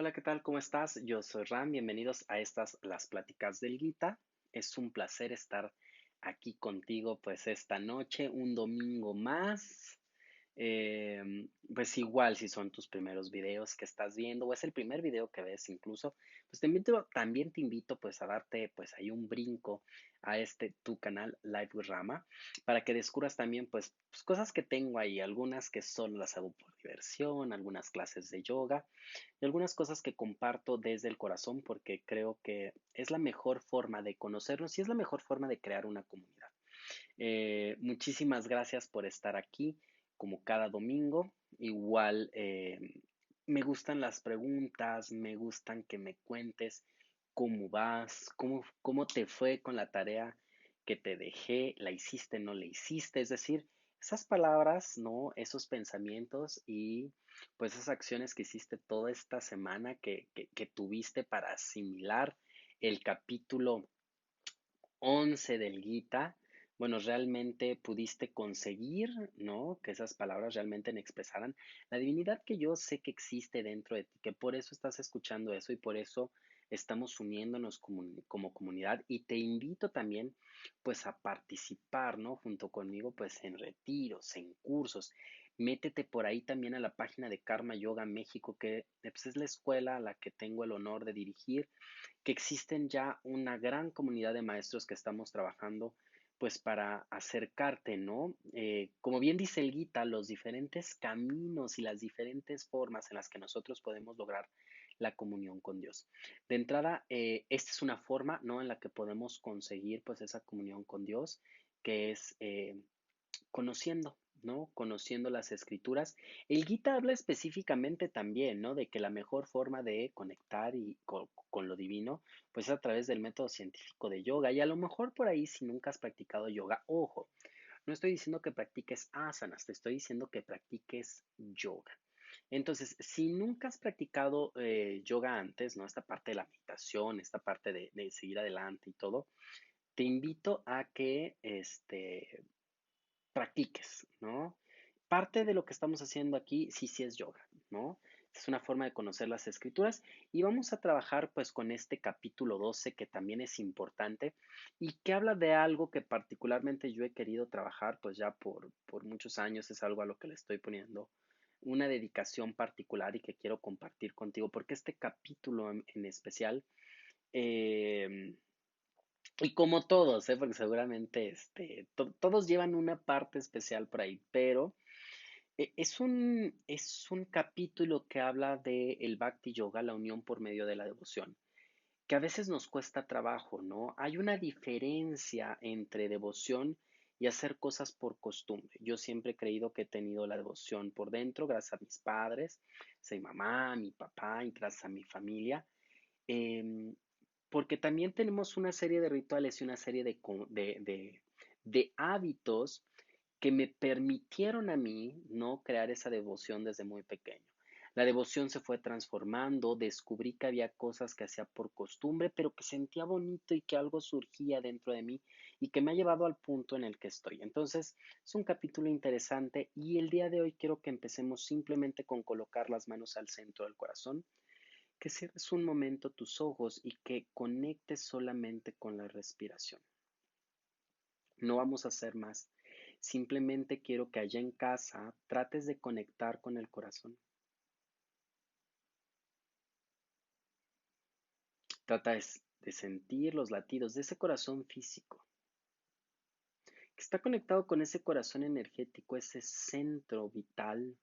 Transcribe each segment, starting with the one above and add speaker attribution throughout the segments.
Speaker 1: Hola, ¿qué tal? ¿Cómo estás? Yo soy Ram, bienvenidos a estas las pláticas del Gita. Es un placer estar aquí contigo pues esta noche, un domingo más. Pues igual si son tus primeros videos que estás viendo o es el primer video que ves incluso, pues también te invito pues a darte pues ahí un brinco a este tu canal Live with Rama para que descubras también pues cosas que tengo ahí, algunas que solo las hago por diversión, algunas clases de yoga y algunas cosas que comparto desde el corazón porque creo que es la mejor forma de conocernos y es la mejor forma de crear una comunidad. Muchísimas gracias por estar aquí como cada domingo. Igual me gustan las preguntas, me gustan que me cuentes cómo vas, cómo te fue con la tarea que te dejé, la hiciste, no la hiciste, es decir, esas palabras, ¿no? Esos pensamientos y pues esas acciones que hiciste toda esta semana que tuviste para asimilar el capítulo 11 del Gita, bueno, realmente pudiste conseguir, ¿no? Que esas palabras realmente me expresaran la divinidad que yo sé que existe dentro de ti, que por eso estás escuchando eso y por eso estamos uniéndonos como comunidad y te invito también pues a participar, ¿no? Junto conmigo pues en retiros, en cursos. Métete por ahí también a la página de Karma Yoga México, que pues, es la escuela a la que tengo el honor de dirigir, que existen ya una gran comunidad de maestros que estamos trabajando pues para acercarte, ¿no? Como bien dice el Gita, los diferentes caminos y las diferentes formas en las que nosotros podemos lograr la comunión con Dios. De entrada, esta es una forma, ¿no? En la que podemos conseguir pues esa comunión con Dios, que es conociendo, ¿no? Conociendo las escrituras. El Gita habla específicamente también, ¿no? De que la mejor forma de conectar con lo divino, pues es a través del método científico de yoga. Y a lo mejor por ahí, si nunca has practicado yoga, ojo, no estoy diciendo que practiques asanas, te estoy diciendo que practiques yoga. Entonces, si nunca has practicado yoga antes, ¿no? Esta parte de la meditación, esta parte de seguir adelante y todo, te invito a que practiques, ¿no? Parte de lo que estamos haciendo aquí sí es yoga, ¿no? Es una forma de conocer las escrituras y vamos a trabajar pues con este capítulo 12 que también es importante y que habla de algo que particularmente yo he querido trabajar pues ya por muchos años, es algo a lo que le estoy poniendo una dedicación particular y que quiero compartir contigo porque este capítulo en especial eh, y como todos, porque seguramente todos llevan una parte especial por ahí, pero es un capítulo que habla de el Bhakti Yoga, la unión por medio de la devoción, que a veces nos cuesta trabajo, ¿no? Hay una diferencia entre devoción y hacer cosas por costumbre. Yo siempre he creído que he tenido la devoción por dentro, gracias a mis padres, a mi mamá, a mi papá y gracias a mi familia. Em, Porque también tenemos una serie de rituales y una serie de hábitos que me permitieron a mí no crear esa devoción desde muy pequeño. La devoción se fue transformando, descubrí que había cosas que hacía por costumbre, pero que sentía bonito y que algo surgía dentro de mí y que me ha llevado al punto en el que estoy. Entonces, es un capítulo interesante y el día de hoy quiero que empecemos simplemente con colocar las manos al centro del corazón, que cierres un momento tus ojos y que conectes solamente con la respiración. No vamos a hacer más. Simplemente quiero que allá en casa trates de conectar con el corazón. Trata de sentir los latidos de ese corazón físico, que está conectado con ese corazón energético, ese centro vital,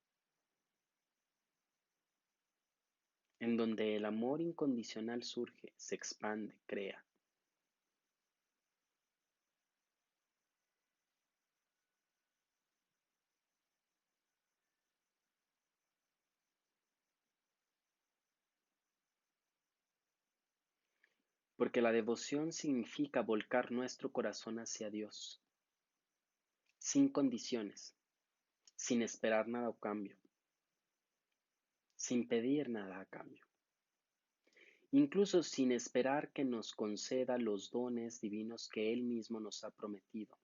Speaker 1: en donde el amor incondicional surge, se expande, crea. Porque la devoción significa volcar nuestro corazón hacia Dios, sin condiciones, sin esperar nada a cambio, sin pedir nada a cambio, incluso sin esperar que nos conceda los dones divinos que Él mismo nos ha prometido.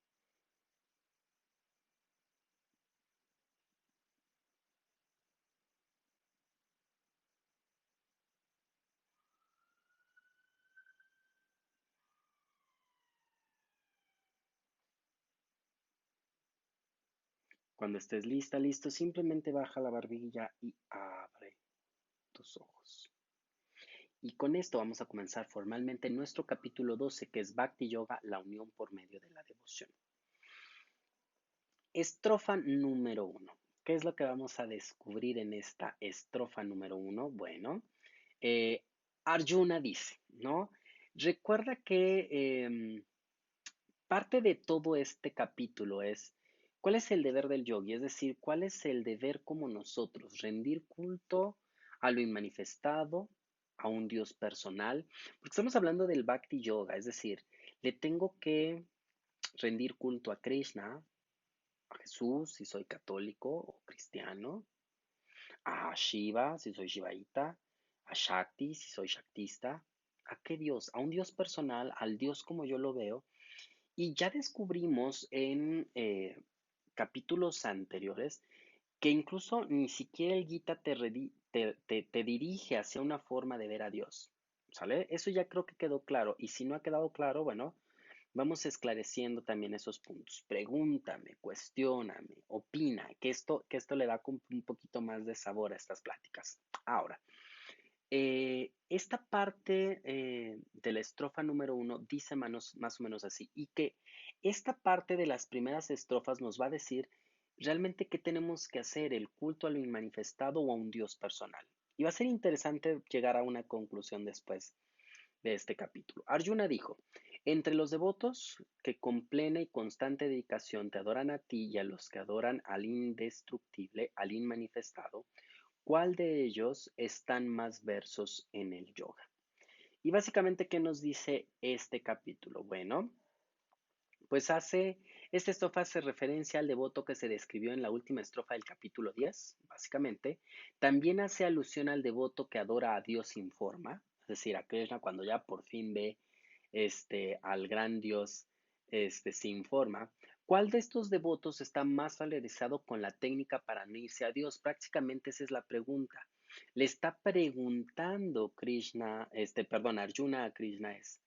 Speaker 1: Cuando estés lista, listo, simplemente baja la barbilla y abre tus ojos. Y con esto vamos a comenzar formalmente nuestro capítulo 12, que es Bhakti Yoga, la unión por medio de la devoción. Estrofa número 1. ¿Qué es lo que vamos a descubrir en esta estrofa número 1? Bueno, eh, Arjuna dice, ¿no? Recuerda que parte de todo este capítulo es cuál es el deber del yogi, es decir, cuál es el deber como nosotros, rendir culto a lo inmanifestado, a un Dios personal, porque estamos hablando del Bhakti Yoga, es decir, le tengo que rendir culto a Krishna, a Jesús, si soy católico o cristiano, a Shiva, si soy shivaíta, a Shakti, si soy shaktista. ¿A qué Dios? A un Dios personal, al Dios como yo lo veo. Y ya descubrimos en capítulos anteriores que incluso ni siquiera el Gita te dirige hacia una forma de ver a Dios. ¿Sale? Eso ya creo que quedó claro. Y si no ha quedado claro, bueno, vamos esclareciendo también esos puntos. Pregúntame, cuestióname, opina, que esto le da un poquito más de sabor a estas pláticas. Ahora, esta parte de la estrofa número 1 dice más o menos así, y que esta parte de las primeras estrofas nos va a decir realmente qué tenemos que hacer, el culto a lo inmanifestado o a un Dios personal. Y va a ser interesante llegar a una conclusión después de este capítulo. Arjuna dijo, entre los devotos que con plena y constante dedicación te adoran a ti y a los que adoran al indestructible, al inmanifestado, ¿cuál de ellos están más versos en el yoga? Y básicamente, ¿qué nos dice este capítulo? Bueno, pues esta estrofa hace referencia al devoto que se describió en la última estrofa del capítulo 10, básicamente. También hace alusión al devoto que adora a Dios sin forma, es decir, a Krishna cuando ya por fin ve al gran Dios sin forma. ¿Cuál de estos devotos está más familiarizado con la técnica para unirse a Dios? Prácticamente esa es la pregunta. Le está preguntando Arjuna a Krishna es,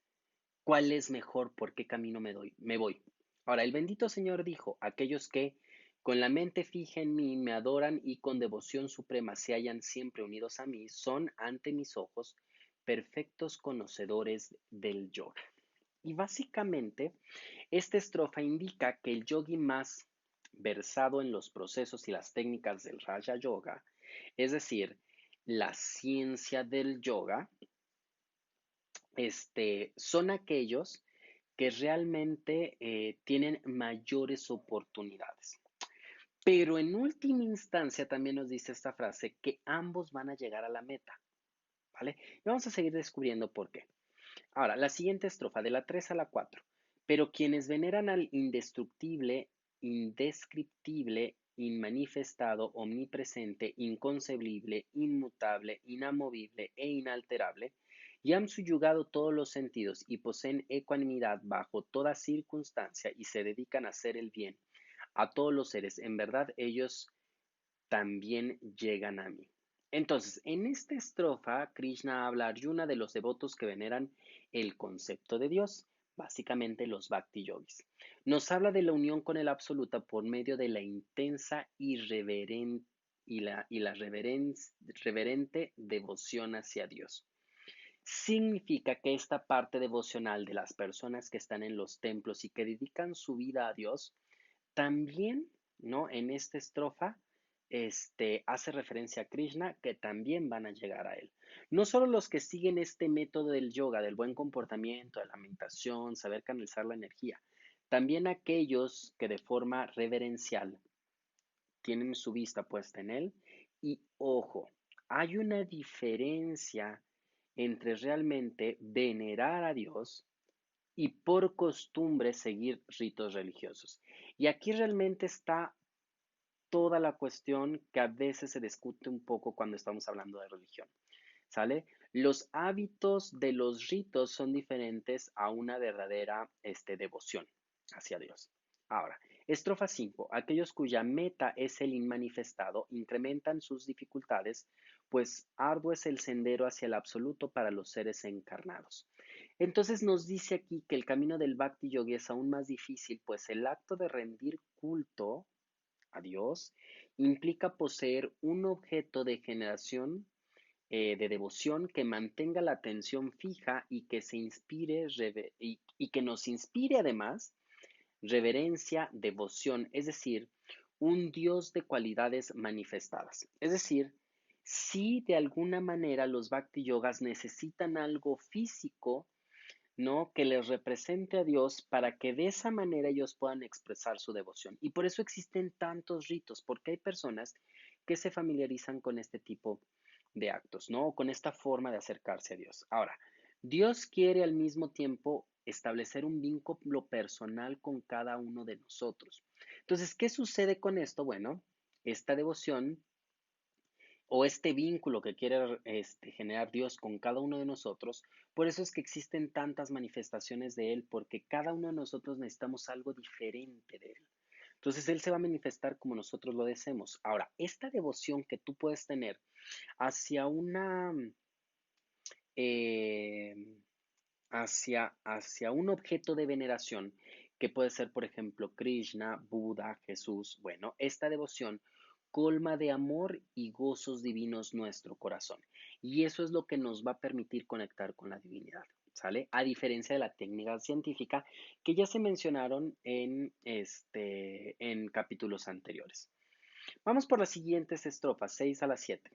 Speaker 1: ¿cuál es mejor? ¿Por qué camino me voy? Ahora, el bendito Señor dijo, aquellos que con la mente fija en mí me adoran y con devoción suprema se hallan siempre unidos a mí, son ante mis ojos perfectos conocedores del yoga. Y básicamente, esta estrofa indica que el yogi más versado en los procesos y las técnicas del Raja Yoga, es decir, la ciencia del yoga, son aquellos que realmente tienen mayores oportunidades. Pero en última instancia también nos dice esta frase que ambos van a llegar a la meta, ¿vale? Y vamos a seguir descubriendo por qué. Ahora, la siguiente estrofa, de la 3 a la 4. Pero quienes veneran al indestructible, indescriptible, inmanifestado, omnipresente, inconcebible, inmutable, inamovible e inalterable, y han subyugado todos los sentidos y poseen ecuanimidad bajo toda circunstancia y se dedican a hacer el bien a todos los seres, en verdad ellos también llegan a mí. Entonces, en esta estrofa, Krishna habla a Arjuna de los devotos que veneran el concepto de Dios, básicamente los Bhakti Yogis. Nos habla de la unión con el Absoluta por medio de la intensa reverente devoción hacia Dios. Significa que esta parte devocional de las personas que están en los templos y que dedican su vida a Dios también, ¿no? En esta estrofa, hace referencia a Krishna, que también van a llegar a él. No solo los que siguen este método del yoga, del buen comportamiento, de la meditación, saber canalizar la energía, también aquellos que de forma reverencial tienen su vista puesta en él. Y ojo, hay una diferencia entre realmente venerar a Dios y por costumbre seguir ritos religiosos. Y aquí realmente está toda la cuestión que a veces se discute un poco cuando estamos hablando de religión. ¿Sale? Los hábitos de los ritos son diferentes a una verdadera devoción hacia Dios. Ahora, estrofa 5. Aquellos cuya meta es el inmanifestado incrementan sus dificultades, pues arduo es el sendero hacia el absoluto para los seres encarnados. Entonces nos dice aquí que el camino del Bhakti Yogi es aún más difícil, pues el acto de rendir culto a Dios, implica poseer un objeto de generación, de devoción que mantenga la atención fija y que se inspire y que nos inspire además reverencia, devoción, es decir, un Dios de cualidades manifestadas. Es decir, si de alguna manera los Bhakti Yogas necesitan algo físico, ¿no? Que les represente a Dios para que de esa manera ellos puedan expresar su devoción. Y por eso existen tantos ritos, porque hay personas que se familiarizan con este tipo de actos, ¿no? O con esta forma de acercarse a Dios. Ahora, Dios quiere al mismo tiempo establecer un vínculo personal con cada uno de nosotros. Entonces, ¿qué sucede con esto? Bueno, esta devoción o este vínculo que quiere generar Dios con cada uno de nosotros, por eso es que existen tantas manifestaciones de Él, porque cada uno de nosotros necesitamos algo diferente de Él. Entonces Él se va a manifestar como nosotros lo deseemos. Ahora, esta devoción que tú puedes tener hacia eh, hacia un objeto de veneración, que puede ser, por ejemplo, Krishna, Buda, Jesús, bueno, esta devoción colma de amor y gozos divinos nuestro corazón. Y eso es lo que nos va a permitir conectar con la divinidad, ¿sale? A diferencia de la técnica científica que ya se mencionaron en capítulos anteriores. Vamos por las siguientes estrofas, 6 a las 7.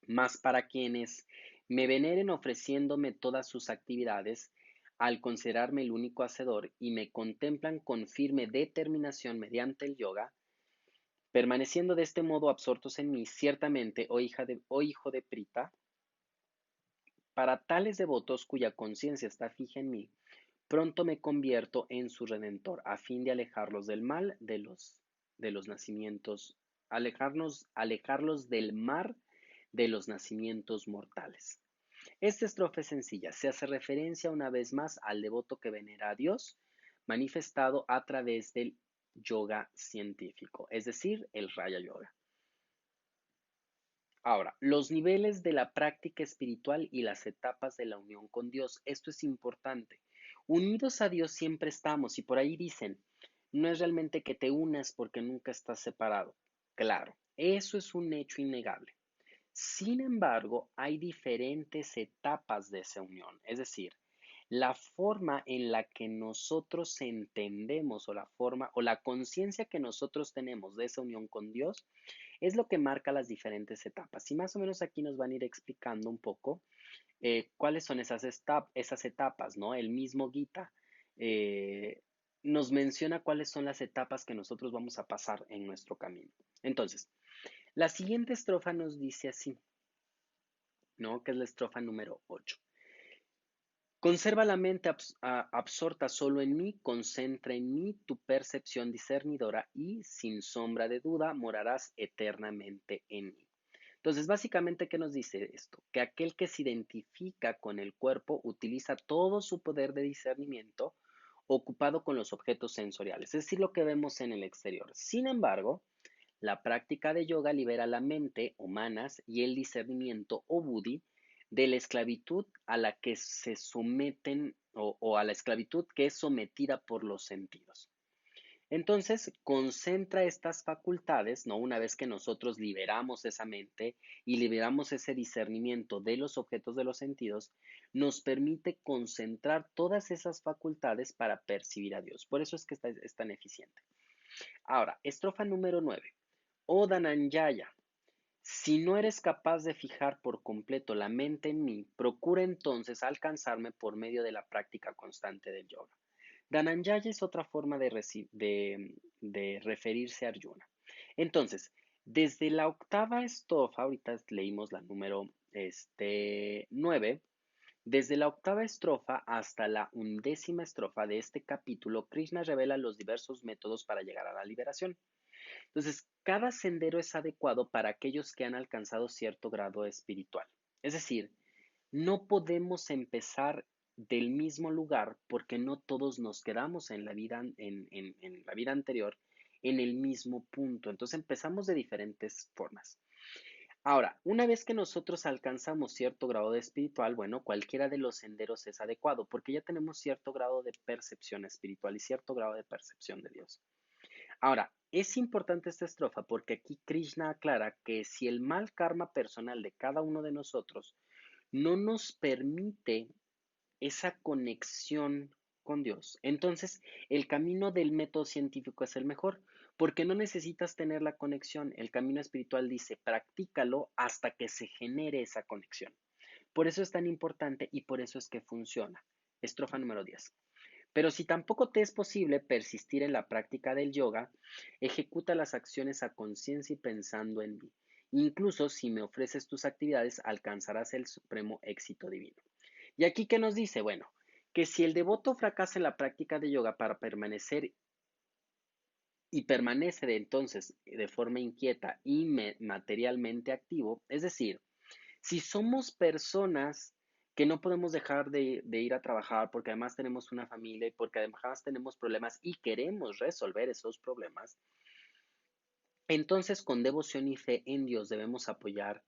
Speaker 1: Mas para quienes me veneren ofreciéndome todas sus actividades, al considerarme el único hacedor y me contemplan con firme determinación mediante el yoga, permaneciendo de este modo absortos en mí, ciertamente, oh hijo de Prita, para tales devotos cuya conciencia está fija en mí, pronto me convierto en su redentor, a fin de alejarlos del mal de los nacimientos, alejarlos del mar de los nacimientos mortales. Esta estrofa es sencilla, se hace referencia una vez más al devoto que venera a Dios, manifestado a través del yoga científico, es decir, el Raya Yoga. Ahora, los niveles de la práctica espiritual y las etapas de la unión con Dios. Esto es importante. Unidos a Dios siempre estamos y por ahí dicen, no es realmente que te unas porque nunca estás separado. Claro, eso es un hecho innegable. Sin embargo, hay diferentes etapas de esa unión, es decir, la forma en la que nosotros entendemos o la forma o la conciencia que nosotros tenemos de esa unión con Dios es lo que marca las diferentes etapas. Y más o menos aquí nos van a ir explicando un poco cuáles son esas etapas, ¿no? El mismo Gita eh, nos menciona cuáles son las etapas que nosotros vamos a pasar en nuestro camino. Entonces, la siguiente estrofa nos dice así, ¿no? Que es la estrofa número 8. Conserva la mente absorta solo en mí, concentra en mí tu percepción discernidora y, sin sombra de duda, morarás eternamente en mí. Entonces, básicamente, ¿qué nos dice esto? Que aquel que se identifica con el cuerpo utiliza todo su poder de discernimiento ocupado con los objetos sensoriales, es decir, lo que vemos en el exterior. Sin embargo, la práctica de yoga libera la mente o manas y el discernimiento o buddhi de la esclavitud a la que se someten o a la esclavitud que es sometida por los sentidos. Entonces, concentra estas facultades, ¿no? Una vez que nosotros liberamos esa mente y liberamos ese discernimiento de los objetos de los sentidos, nos permite concentrar todas esas facultades para percibir a Dios. Por eso es que es tan eficiente. Ahora, estrofa número 9. Oh Dhananjaya, si no eres capaz de fijar por completo la mente en mí, procura entonces alcanzarme por medio de la práctica constante del yoga. Dhananjaya es otra forma de referirse a Arjuna. Entonces, desde la octava estrofa, ahorita leímos la número 9, desde la octava estrofa hasta la 11ª estrofa de este capítulo, Krishna revela los diversos métodos para llegar a la liberación. Entonces, cada sendero es adecuado para aquellos que han alcanzado cierto grado espiritual. Es decir, no podemos empezar del mismo lugar porque no todos nos quedamos en la vida, en la vida anterior en el mismo punto. Entonces empezamos de diferentes formas. Ahora, una vez que nosotros alcanzamos cierto grado de espiritual, bueno, cualquiera de los senderos es adecuado porque ya tenemos cierto grado de percepción espiritual y cierto grado de percepción de Dios. Ahora, es importante esta estrofa porque aquí Krishna aclara que si el mal karma personal de cada uno de nosotros no nos permite esa conexión con Dios, entonces el camino del método científico es el mejor, porque no necesitas tener la conexión. El camino espiritual dice, practícalo hasta que se genere esa conexión. Por eso es tan importante y por eso es que funciona. Estrofa número 10. Pero si tampoco te es posible persistir en la práctica del yoga, ejecuta las acciones a conciencia y pensando en mí. Incluso si me ofreces tus actividades, alcanzarás el supremo éxito divino. Y aquí, ¿qué nos dice? Bueno, que si el devoto fracasa en la práctica de yoga para permanecer y permanece de entonces de forma inquieta y materialmente activo, es decir, si somos personas que no podemos dejar de ir a trabajar porque además tenemos una familia y porque además tenemos problemas y queremos resolver esos problemas, entonces con devoción y fe en Dios debemos apoyar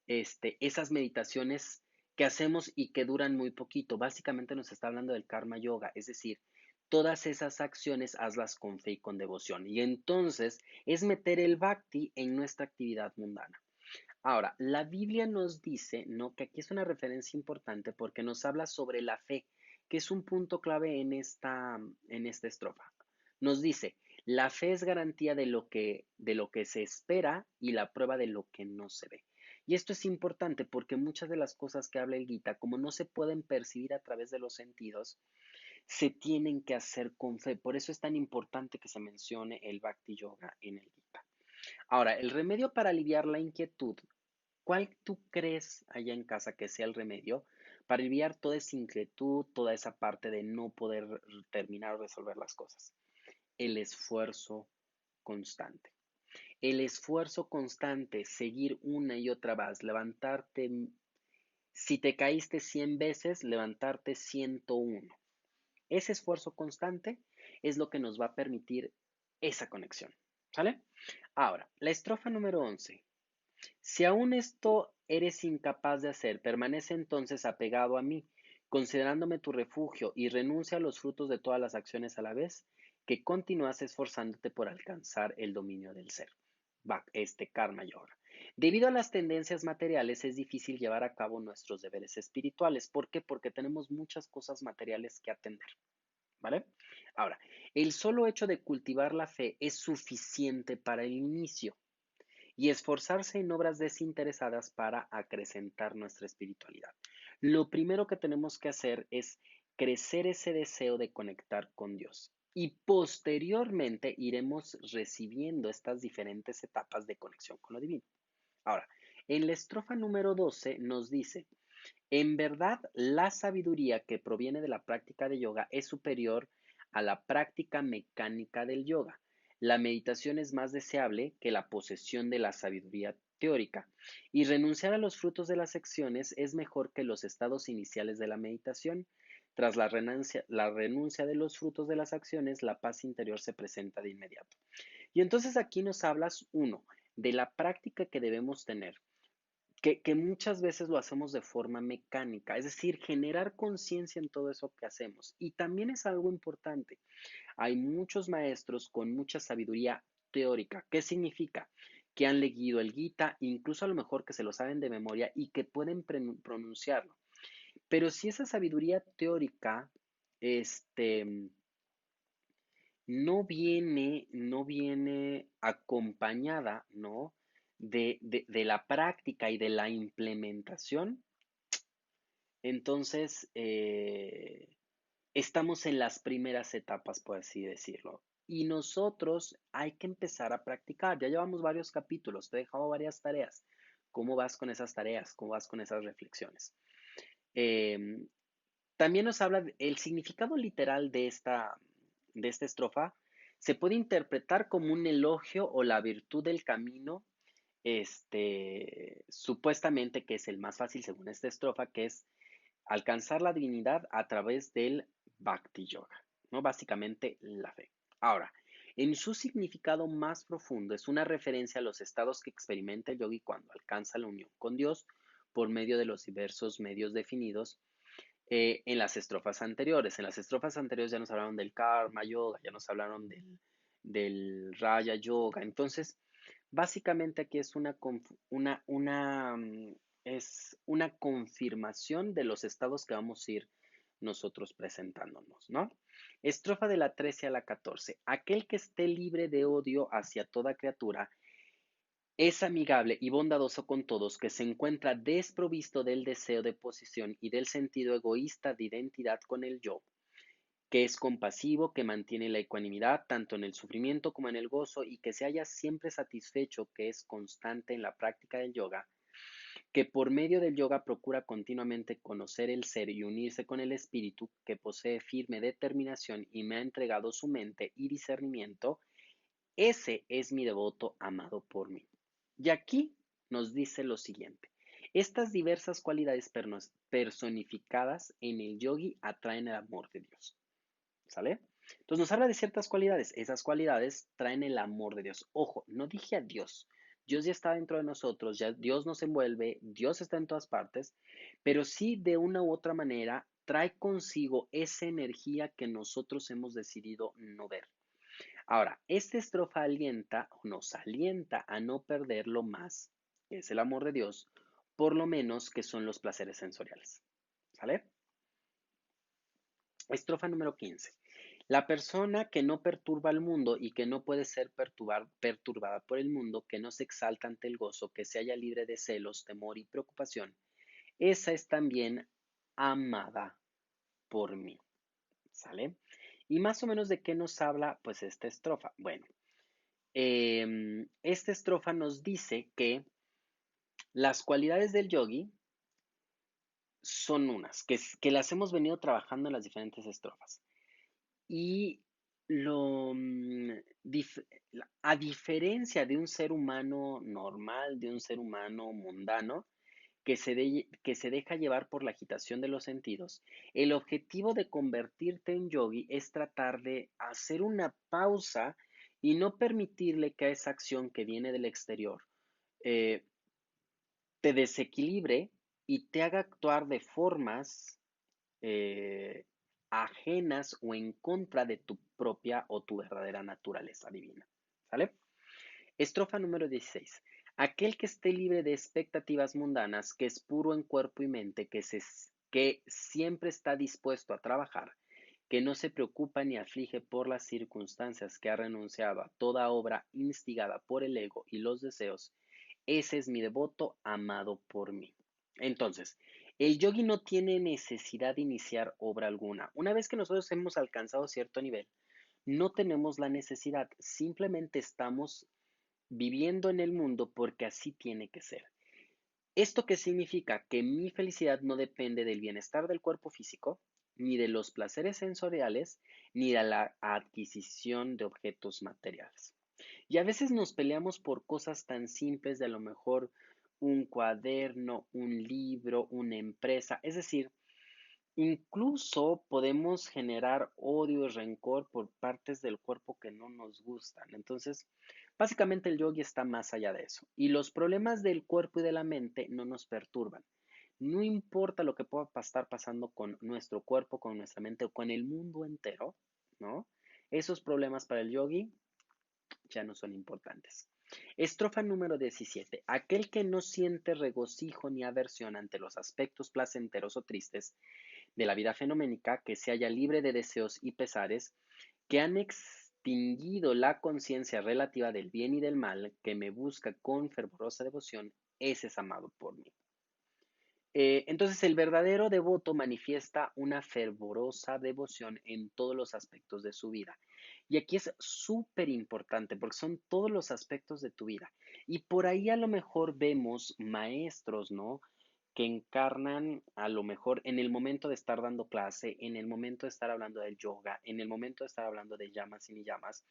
Speaker 1: esas meditaciones que hacemos y que duran muy poquito. Básicamente nos está hablando del karma yoga, es decir, todas esas acciones hazlas con fe y con devoción. Y entonces es meter el bhakti en nuestra actividad mundana. Ahora, la Biblia nos dice, ¿no? Que aquí es una referencia importante porque nos habla sobre la fe, que es un punto clave en esta estrofa. Nos dice, la fe es garantía de lo que se espera y la prueba de lo que no se ve. Y esto es importante porque muchas de las cosas que habla el Gita, como no se pueden percibir a través de los sentidos, se tienen que hacer con fe. Por eso es tan importante que se mencione el Bhakti Yoga en el Gita. Ahora, el remedio para aliviar la inquietud, ¿cuál tú crees allá en casa que sea el remedio para aliviar toda esa inquietud, toda esa parte de no poder terminar o resolver las cosas? El esfuerzo constante. El esfuerzo constante, seguir una y otra vez, levantarte, si te caíste 100 veces, levantarte 101. Ese esfuerzo constante es lo que nos va a permitir esa conexión. ¿Sale? Ahora, la estrofa número 11. Si aún esto eres incapaz de hacer, permanece entonces apegado a mí, considerándome tu refugio, y renuncia a los frutos de todas las acciones a la vez, que continúas esforzándote por alcanzar el dominio del ser. Karma yoga. Debido a las tendencias materiales, es difícil llevar a cabo nuestros deberes espirituales. ¿Por qué? Porque tenemos muchas cosas materiales que atender. ¿Vale? Ahora, el solo hecho de cultivar la fe es suficiente para el inicio y esforzarse en obras desinteresadas para acrecentar nuestra espiritualidad. Lo primero que tenemos que hacer es crecer ese deseo de conectar con Dios y posteriormente iremos recibiendo estas diferentes etapas de conexión con lo divino. Ahora, en la estrofa número 12 nos dice, en verdad, la sabiduría que proviene de la práctica de yoga es superior a la práctica mecánica del yoga. La meditación es más deseable que la posesión de la sabiduría teórica, y renunciar a los frutos de las acciones es mejor que los estados iniciales de la meditación. Tras la renuncia de los frutos de las acciones, la paz interior se presenta de inmediato. Y entonces aquí nos hablas, uno, de la práctica que debemos tener que muchas veces lo hacemos de forma mecánica, es decir, generar conciencia en todo eso que hacemos. Y también es algo importante. Hay muchos maestros con mucha sabiduría teórica. ¿Qué significa? Que han leído el Gita, incluso a lo mejor que se lo saben de memoria y que pueden pronunciarlo. Pero si esa sabiduría teórica, este, no viene acompañada, ¿no? De la práctica y de la implementación, entonces estamos en las primeras etapas, por así decirlo. Y nosotros hay que empezar a practicar. Ya llevamos varios capítulos, te he dejado varias tareas. ¿Cómo vas con esas tareas? ¿Cómo vas con esas reflexiones? Eh, También nos habla el significado literal de esta estrofa. Se puede interpretar como un elogio o la virtud del camino, supuestamente que es el más fácil según esta estrofa, que es alcanzar la divinidad a través del Bhakti Yoga, ¿no? Básicamente la fe. Ahora, en su significado más profundo es una referencia a los estados que experimenta el yogi cuando alcanza la unión con Dios por medio de los diversos medios definidos en las estrofas anteriores. En las estrofas anteriores ya nos hablaron del karma yoga, ya nos hablaron del Raya Yoga. Entonces, básicamente aquí es es una confirmación de los estados que vamos a ir nosotros presentándonos, ¿no? Estrofa de la 13 a la 14. Aquel que esté libre de odio hacia toda criatura es amigable y bondadoso con todos, que se encuentra desprovisto del deseo de posición y del sentido egoísta de identidad con el yo, que es compasivo, que mantiene la ecuanimidad tanto en el sufrimiento como en el gozo y que se halla siempre satisfecho, que es constante en la práctica del yoga, que por medio del yoga procura continuamente conocer el ser y unirse con el espíritu, que posee firme determinación y me ha entregado su mente y discernimiento, ese es mi devoto amado por mí. Y aquí nos dice lo siguiente. Estas diversas cualidades personificadas en el yogi atraen el amor de Dios. ¿Sale? Entonces nos habla de ciertas cualidades. Esas cualidades traen el amor de Dios. Ojo, no dije a Dios. Dios ya está dentro de nosotros, ya Dios nos envuelve, Dios está en todas partes, pero sí de una u otra manera trae consigo esa energía que nosotros hemos decidido no ver. Ahora, esta estrofa alienta o nos alienta a no perder lo más, que es el amor de Dios, por lo menos que son los placeres sensoriales. ¿Sale? Estrofa número 15. La persona que no perturba al mundo y que no puede ser perturbada por el mundo, que no se exalta ante el gozo, que se halla libre de celos, temor y preocupación, esa es también amada por mí. ¿Sale? Y más o menos de qué nos habla pues esta estrofa. Bueno, esta estrofa nos dice que las cualidades del yogi son unas, que las hemos venido trabajando en las diferentes estrofas. Y lo, a diferencia de un ser humano normal, de un ser humano mundano, que se deja llevar por la agitación de los sentidos, el objetivo de convertirte en yogi es tratar de hacer una pausa y no permitirle que a esa acción que viene del exterior eh, te desequilibre y te haga actuar de formas eh, ajenas o en contra de tu propia o tu verdadera naturaleza divina. ¿Sale? Estrofa número 16. Aquel que esté libre de expectativas mundanas, que es puro en cuerpo y mente, que siempre está dispuesto a trabajar, que no se preocupa ni aflige por las circunstancias, que ha renunciado a toda obra instigada por el ego y los deseos, ese es mi devoto amado por mí. Entonces, el yogi no tiene necesidad de iniciar obra alguna. Una vez que nosotros hemos alcanzado cierto nivel, no tenemos la necesidad, simplemente estamos viviendo en el mundo porque así tiene que ser. ¿Esto qué significa? Que mi felicidad no depende del bienestar del cuerpo físico, ni de los placeres sensoriales, ni de la adquisición de objetos materiales. Y a veces nos peleamos por cosas tan simples de a lo mejor un cuaderno, un libro, una empresa. Es decir, incluso podemos generar odio y rencor por partes del cuerpo que no nos gustan. Entonces, básicamente el yogi está más allá de eso. Y los problemas del cuerpo y de la mente no nos perturban. No importa lo que pueda estar pasando con nuestro cuerpo, con nuestra mente o con el mundo entero, ¿no? Esos problemas para el yogi ya no son importantes. Estrofa número 17. Aquel que no siente regocijo ni aversión ante los aspectos placenteros o tristes de la vida fenoménica, que se halla libre de deseos y pesares, que han extinguido la conciencia relativa del bien y del mal, que me busca con fervorosa devoción, ese es amado por mí. Entonces el verdadero devoto manifiesta una fervorosa devoción en todos los aspectos de su vida. Y aquí es súper importante porque son todos los aspectos de tu vida. Y por ahí a lo mejor vemos maestros, ¿no? Que encarnan a lo mejor en el momento de estar dando clase, en el momento de estar hablando del yoga, en el momento de estar hablando de llamas y ni llamas,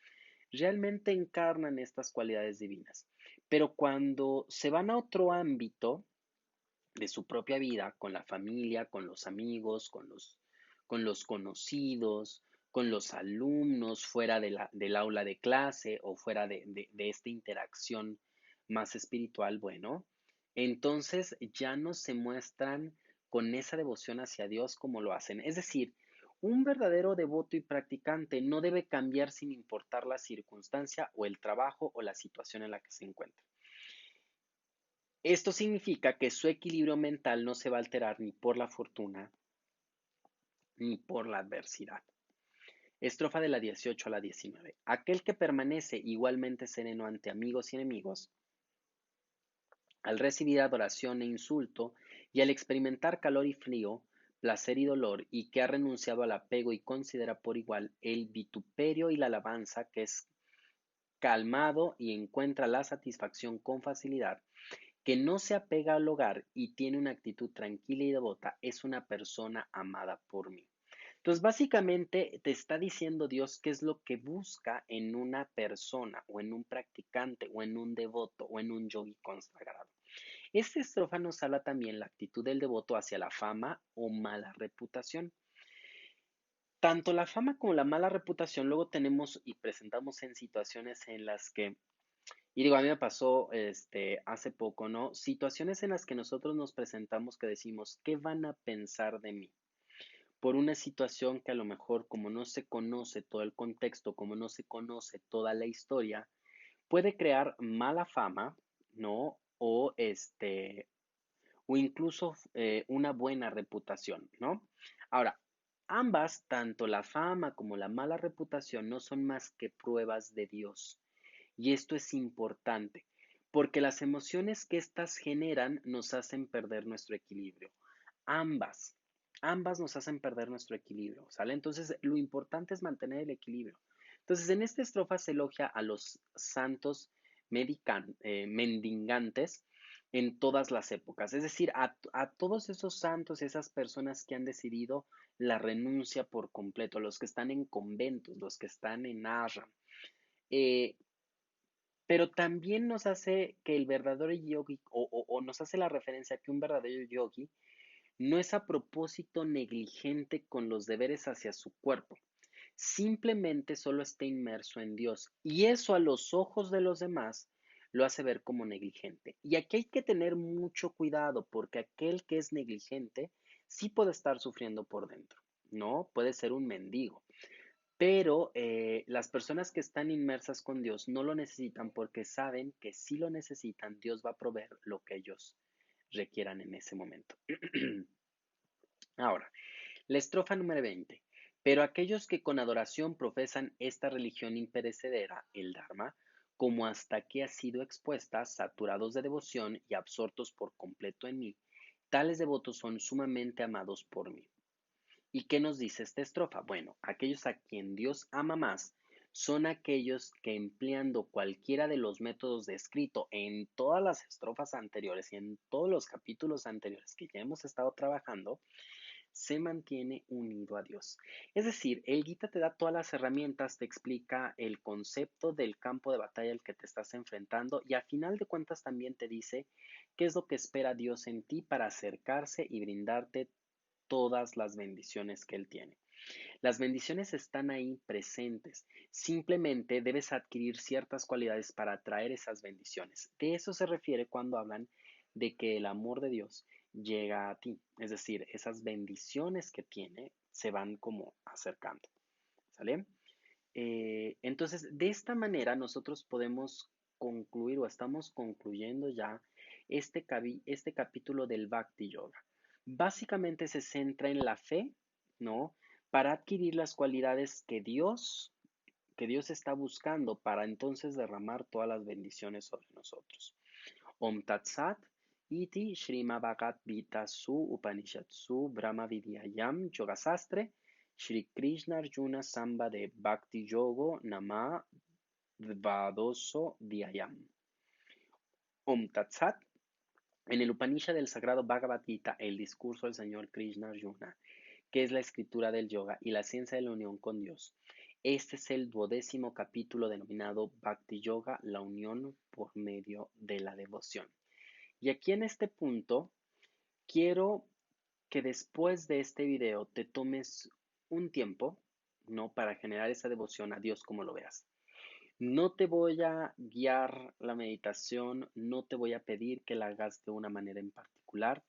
Speaker 1: realmente encarnan estas cualidades divinas. Pero cuando se van a otro ámbito, de su propia vida, con la familia, con los amigos, con los conocidos, con los alumnos, fuera del aula de clase o fuera de esta interacción más espiritual, bueno, entonces ya no se muestran con esa devoción hacia Dios como lo hacen. Es decir, Un verdadero devoto y practicante no debe cambiar sin importar la circunstancia o el trabajo o la situación en la que se encuentra. Esto significa que su equilibrio mental no se va a alterar ni por la fortuna ni por la adversidad. Estrofa de la 18 a la 19. Aquel que permanece igualmente sereno ante amigos y enemigos, al recibir adoración e insulto, y al experimentar calor y frío, placer y dolor, y que ha renunciado al apego y considera por igual el vituperio y la alabanza, que es calmado y encuentra la satisfacción con facilidad, que no se apega al hogar y tiene una actitud tranquila y devota, es una persona amada por mí. Entonces, básicamente te está diciendo Dios qué es lo que busca en una persona, o en un practicante, o en un devoto, o en un yogi consagrado. Esta estrofa nos habla también la actitud del devoto hacia la fama o mala reputación. Tanto la fama como la mala reputación luego tenemos y presentamos en situaciones en las que, y digo, a mí me pasó hace poco, ¿no? Situaciones en las que nosotros nos presentamos que decimos, ¿qué van a pensar de mí? Por una situación que a lo mejor, como no se conoce todo el contexto, como no se conoce toda la historia, puede crear mala fama, ¿no? O incluso una buena reputación, ¿no? Ahora, ambas, tanto la fama como la mala reputación, no son más que pruebas de Dios. Y esto es importante, porque las emociones que éstas generan nos hacen perder nuestro equilibrio. Ambas, ambas nos hacen perder nuestro equilibrio, ¿sale? Entonces, lo importante es mantener el equilibrio. Entonces, en esta estrofa se elogia a los santos mendigantes en todas las épocas, es decir, a todos esos santos, esas personas que han decidido la renuncia por completo, los que están en conventos, los que están en ashram, eh, pero también nos hace que el verdadero yogi, o nos hace la referencia que un verdadero yogi no es a propósito negligente con los deberes hacia su cuerpo, simplemente solo está inmerso en Dios, y eso a los ojos de los demás lo hace ver como negligente. Y aquí hay que tener mucho cuidado, porque aquel que es negligente sí puede estar sufriendo por dentro, ¿no? Puede ser un mendigo. Pero las personas que están inmersas con Dios no lo necesitan, porque saben que si lo necesitan, Dios va a proveer lo que ellos requieran en ese momento. Ahora, la estrofa número 20. Pero aquellos que con adoración profesan esta religión imperecedera, el Dharma, como hasta que ha sido expuesta, saturados de devoción y absortos por completo en mí, tales devotos son sumamente amados por mí. ¿Y qué nos dice esta estrofa? Bueno, aquellos a quien Dios ama más son aquellos que, empleando cualquiera de los métodos descritos en todas las estrofas anteriores y en todos los capítulos anteriores que ya hemos estado trabajando, se mantiene unido a Dios. Es decir, el Gita te da todas las herramientas, te explica el concepto del campo de batalla al que te estás enfrentando, y a final de cuentas también te dice qué es lo que espera Dios en ti para acercarse y brindarte todas las bendiciones que Él tiene. Las bendiciones están ahí presentes. Simplemente debes adquirir ciertas cualidades para atraer esas bendiciones. De eso se refiere cuando hablan de que el amor de Dios llega a ti. Es decir, esas bendiciones que tiene se van como acercando. ¿Sale? Entonces, de esta manera nosotros podemos concluir, o estamos concluyendo ya este capítulo del Bhakti Yoga. Básicamente se centra en la fe, ¿no? Para adquirir las cualidades que Dios está buscando para entonces derramar todas las bendiciones sobre nosotros. Om Tat Sat Iti Srimad Bhagavad Gita Su Upanishadsu Brahma Vidyayam Yogasastre Shri Krishna Arjuna Samba de Bhakti Yogo Nama Dvadoso Dhyayam. Om Tat Sat. En el Upanishad del Sagrado Bhagavad Gita, el discurso del Señor Krishna Arjuna, que es la escritura del yoga y la ciencia de la unión con Dios. Este es el 12º capítulo denominado Bhakti Yoga, la unión por medio de la devoción. Y aquí en este punto quiero que después de este video te tomes un tiempo, ¿no? Para generar esa devoción a Dios como lo veas. No te voy a guiar la meditación, no te voy a pedir que la hagas de una manera en particular,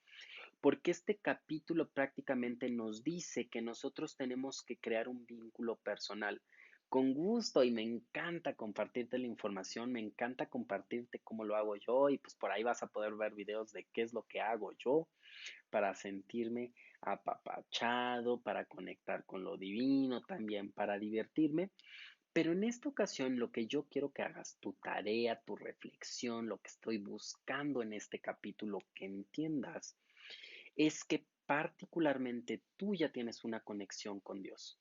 Speaker 1: porque este capítulo prácticamente nos dice que nosotros tenemos que crear un vínculo personal. Con gusto, y me encanta compartirte la información, me encanta compartirte cómo lo hago yo, y pues por ahí vas a poder ver videos de qué es lo que hago yo para sentirme apapachado, para conectar con lo divino, también para divertirme. Pero en esta ocasión lo que yo quiero que hagas, tu tarea, tu reflexión, lo que estoy buscando en este capítulo que entiendas, es que particularmente tú ya tienes una conexión con Dios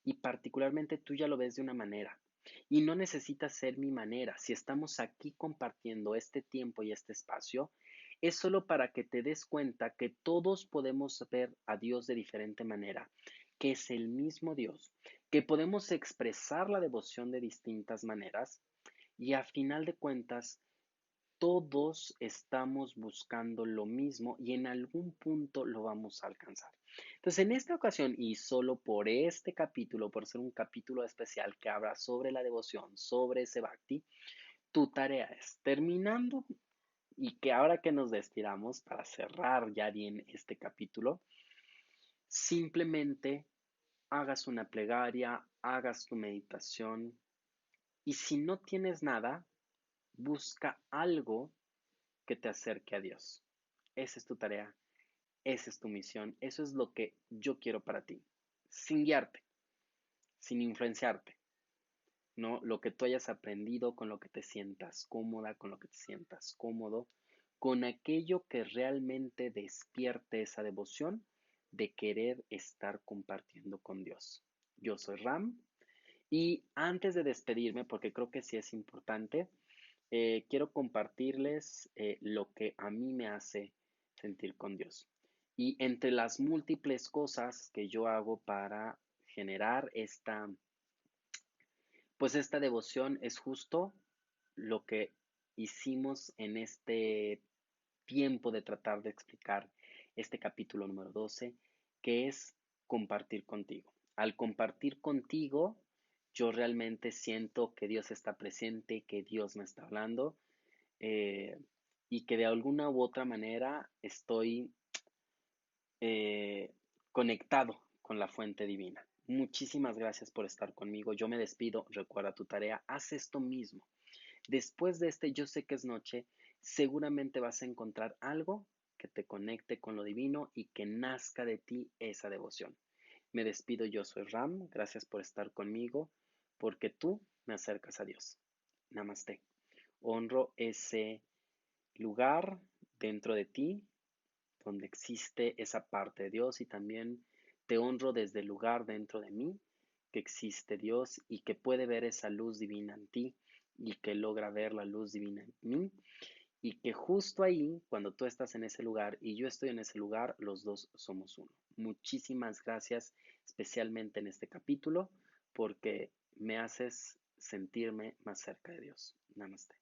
Speaker 1: y particularmente tú ya lo ves de una manera. Y no necesita ser mi manera. Si estamos aquí compartiendo este tiempo y este espacio, es solo para que te des cuenta que todos podemos ver a Dios de diferente manera, que es el mismo Dios, que podemos expresar la devoción de distintas maneras y a final de cuentas todos estamos buscando lo mismo y en algún punto lo vamos a alcanzar. Entonces, en esta ocasión y solo por este capítulo, por ser un capítulo especial que habla sobre la devoción, sobre ese bhakti, tu tarea es, terminando y que ahora que nos destiramos para cerrar ya bien este capítulo, simplemente hagas una plegaria, hagas tu meditación y si no tienes nada, busca algo que te acerque a Dios. Esa es tu tarea, esa es tu misión, eso es lo que yo quiero para ti, sin guiarte, sin influenciarte, ¿no? Lo que tú hayas aprendido, con lo que te sientas cómoda, con lo que te sientas cómodo, con aquello que realmente despierte esa devoción de querer estar compartiendo con Dios. Yo soy Ram y antes de despedirme, porque creo que sí es importante, quiero compartirles lo que a mí me hace sentir con Dios. Y entre las múltiples cosas que yo hago para generar pues esta devoción es justo lo que hicimos en este tiempo de tratar de explicar este capítulo número 12, que es compartir contigo. Al compartir contigo, yo realmente siento que Dios está presente, que Dios me está hablando eh, y que de alguna u otra manera estoy eh, conectado con la fuente divina. Muchísimas gracias por estar conmigo. Yo me despido. Recuerda tu tarea. Haz esto mismo. Después de este, yo sé que es noche. Seguramente vas a encontrar algo que te conecte con lo divino y que nazca de ti esa devoción. Me despido. Yo soy Ram. Gracias por estar conmigo porque tú me acercas a Dios. Namaste. Honro ese lugar dentro de ti donde existe esa parte de Dios y también te honro desde el lugar dentro de mí que existe Dios y que puede ver esa luz divina en ti y que logra ver la luz divina en mí y que justo ahí, cuando tú estás en ese lugar y yo estoy en ese lugar, los dos somos uno. Muchísimas gracias, especialmente en este capítulo, porque me haces sentirme más cerca de Dios. Namaste.